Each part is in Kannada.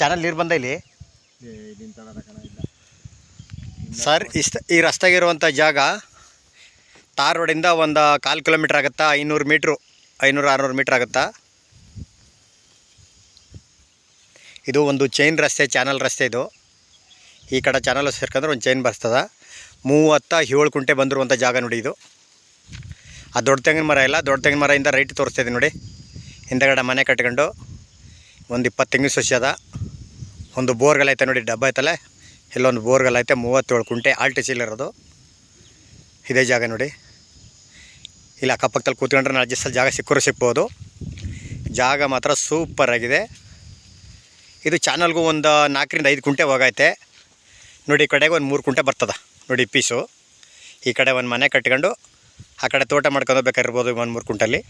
ಚಾನಲ್ ನೀರು ಬಂದ ಇಲ್ಲಿ ಸರ್. ಈ ರಸ್ತೆಗಿರುವಂಥ ಜಾಗ ತಾರ್ ರೋಡಿಂದ ಒಂದು 1/4 ಕಿಲೋಮೀಟ್ರ್ ಆಗುತ್ತಾ, 500 ಮೀಟ್ರು, 500-600 ಮೀಟ್ರ್ ಆಗುತ್ತಾ. ಇದು ಒಂದು ಚೈನ್ ರಸ್ತೆ, ಚಾನಲ್ ರಸ್ತೆ. ಇದು ಈ ಕಡೆ ಚಾನಲ್ ಸೇರ್ಕೊಂಡ್ರೆ ಒಂದು ಚೈನ್ ಬರ್ತದೆ. 37 ಕುಂಟೆ ಬಂದಿರುವಂಥ ಜಾಗ ನೋಡಿ. ಇದು ಆ ದೊಡ್ಡ ತೆಂಗಿನ ಮರ ಇಲ್ಲ, ದೊಡ್ಡ ತೆಂಗಿನ ಮರದಿಂದ ರೈಟ್ ತೋರಿಸ್ತಾಯಿದೆ ನೋಡಿ. ಹಿಂದಗಡೆ ಮನೆ ಕಟ್ಕೊಂಡು ಒಂದು 20 ತೆಂಗಿನ ಸಸಿ ಅದ. ಒಂದು ಬೋರ್ಗಲ್ ಐತೆ ನೋಡಿ, ಡಬ್ಬ ಐತಲ್ಲ, ಇಲ್ಲೊಂದು ಬೋರ್ಗಲ್ ಐತೆ. 37 ಕುಂಟೆ ಆಲ್ಟಿಸಿಲಿರೋದು ಇದೇ ಜಾಗ ನೋಡಿ. ಇಲ್ಲಿ ಅಕ್ಕಪಕ್ಕದಲ್ಲಿ ಕೂತ್ಕೊಂಡ್ರೆ ನಾಳೆ ದಿವಸ ಜಾಗ ಸಿಕ್ಕರೂ ಸಿಗ್ಬೋದು. ಜಾಗ ಮಾತ್ರ ಸೂಪರಾಗಿದೆ. ಇದು ಚಾನಲ್ಗೂ ಒಂದು 4-5 ಕುಂಟೆ ಹೋಗೈತೆ ನೋಡಿ. ಈ ಕಡೆಗೆ ಒಂದು 3 ಕುಂಟೆ ಬರ್ತದೆ ನೋಡಿ ಪೀಸು. ಈ ಕಡೆ ಒಂದು ಮನೆ ಕಟ್ಕೊಂಡು ಆ ಕಡೆ ತೋಟ ಮಾಡ್ಕೊಂಡು ಬೇಕಾಗಿರ್ಬೋದು 1-3 ಕುಂಟಲ್ಲಿ.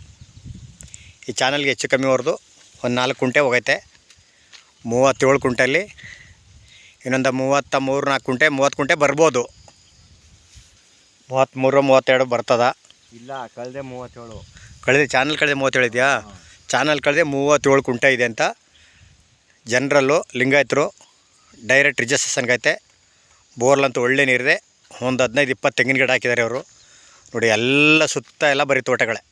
ಈ ಚಾನಲ್ಗೆ ಹೆಚ್ಚು ಕಮ್ಮಿ ಹೊರದು ಒಂದು 4 ಕುಂಟೆ ಹೋಗೈತೆ. 37 ಕುಂಟಲ್ಲಿ ಇನ್ನೊಂದು 33-4 ಕುಂಟೆ, 30 ಕುಂಟೆ ಬರ್ಬೋದು. 33-32 ಬರ್ತದ. ಇಲ್ಲ, ಕಳೆದೆ 37. ಚಾನಲ್ ಕಳೆದೆ 37 ಇದೆಯಾ? ಚಾನಲ್ ಕಳೆದೆ 37 ಕುಂಟೆ ಇದೆ ಅಂತ. ಜನರಲ್ಲು ಲಿಂಗಾಯತರು ಡೈರೆಕ್ಟ್ ರಿಜಿಸ್ಟ್ರೇಷನ್ಗೈತೆ. ಬೋರ್ಲಂತೂ ಒಳ್ಳೆ ನೀರಿದೆ. ಒಂದು 15-20 ತೆಂಗಿನ ಗಿಡ ಹಾಕಿದ್ದಾರೆ ಅವರು ನೋಡಿ. ಎಲ್ಲ ಸುತ್ತ ಎಲ್ಲ ಬರೀ ತೋಟಗಳೇ.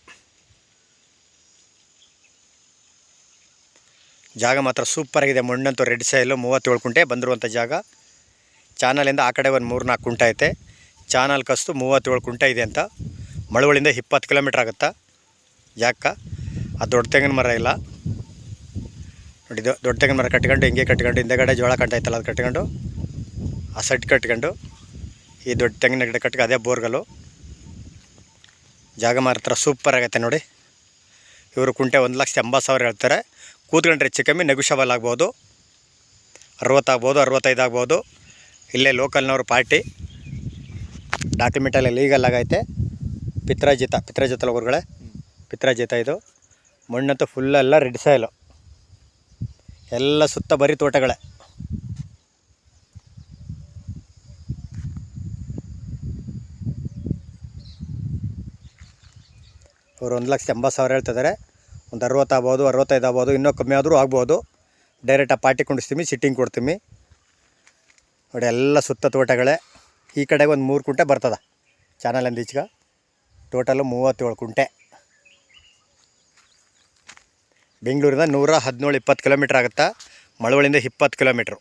ಜಾಗ ಮಾತ್ರ ಸೂಪರಾಗಿದೆ. ಮಣ್ಣಂತೂ ರೆಡ್ ಸಾಯಿಲು. 37 ಕುಂಟೆ ಬಂದಿರುವಂಥ ಜಾಗ. ಚಾನಲಿಂದ ಆ ಕಡೆ ಒಂದು 3-4 ಕುಂಟೆ ಐತೆ. ಚಾನಲ್ ಕಸ್ತು 37 ಕುಂಟೆ ಇದೆ ಅಂತ. ಮಳವಳ್ಳಿಂದ 20 ಕಿಲೋಮೀಟ್ರ್ ಆಗುತ್ತಾ ಜಾಗಕ್ಕೆ. ಆ ದೊಡ್ಡ ತೆಂಗಿನ ಮರ ಇಲ್ಲ ನೋಡಿ. ದೊಡ್ಡ ತೆಂಗಿನ ಮರ ಕಟ್ಕೊಂಡು ಹಿಂಗೆ ಕಟ್ಕೊಂಡು ಹಿಂದೆಗಡೆ ಜೋಳ ಕಾಣ್ತಾಯಿತ್ತಲ್ಲ, ಅದು ಕಟ್ಕೊಂಡು ಆ ಸೆಟ್ ಕಟ್ಕೊಂಡು ಈ ದೊಡ್ಡ ತೆಂಗಿನ ಗಿಡ ಕಟ್ಕೊಂಡು ಅದೇ ಬೋರ್ಗಲ್ಲು. ಜಾಗ ಮಾತ್ರ ಸೂಪರ್ ಆಗೈತೆ ನೋಡಿ. ಇವರು ಕುಂಟೆ 1,80,000 ಹೇಳ್ತಾರೆ. ಕೂತ್ಕೊಂಡ್ರೆ ಹೆಚ್ಚು ಕಮ್ಮಿ ನೆಗೋಷಿಯಬಲ್ ಆಗ್ಬೋದು. 60 ಆಗ್ಬೋದು, 65 ಆಗ್ಬೋದು. ಇಲ್ಲೇ ಲೋಕಲ್ನವ್ರ ಪಾರ್ಟಿ. ಡಾಕ್ಯುಮೆಂಟಲ್ಲಿ ಲೀಗಲ್ ಆಗೈತೆ. ಪಿತ್ರಾಜಿತ ಊರುಗಳೇ, ಪಿತ್ರಾಜಿತ. ಇದು ಮಣ್ಣಂತೂ ಫುಲ್ಲೆಲ್ಲ ರೆಡ್ ಸಾಯಿಲು. ಎಲ್ಲ ಸುತ್ತ ಬರೀ ತೋಟಗಳೇ. ಅವರು 1,80,000 ಹೇಳ್ತಿದ್ದಾರೆ. ಒಂದು 60 ಆಗ್ಬೋದು, 65 ಆಗ್ಬೋದು, ಇನ್ನೂ ಕಮ್ಮಿ ಆದರೂ ಆಗ್ಬೋದು. ಡೈರೆಕ್ಟ್ ಆ ಪಾರ್ಟಿ ಕುಂಡಿಸ್ತೀವಿ, ಸಿಟ್ಟಿಂಗ್ ಕೊಡ್ತೀವಿ ನೋಡಿ. ಎಲ್ಲ ಸುತ್ತ ತೋಟಗಳೇ. ಈ ಕಡೆಗೆ ಒಂದು 3 ಕುಂಟೆ ಬರ್ತದೆ ಚಾನಲಿಂದ ಈಚೆಗೆ. ಟೋಟಲು 37 ಕುಂಟೆ. ಬೆಂಗಳೂರಿಂದ 117-120 ಕಿಲೋಮೀಟ್ರ್ ಆಗುತ್ತಾ. ಮಳವಳ್ಳಿಯಿಂದ 20 ಕಿಲೋಮೀಟ್ರು.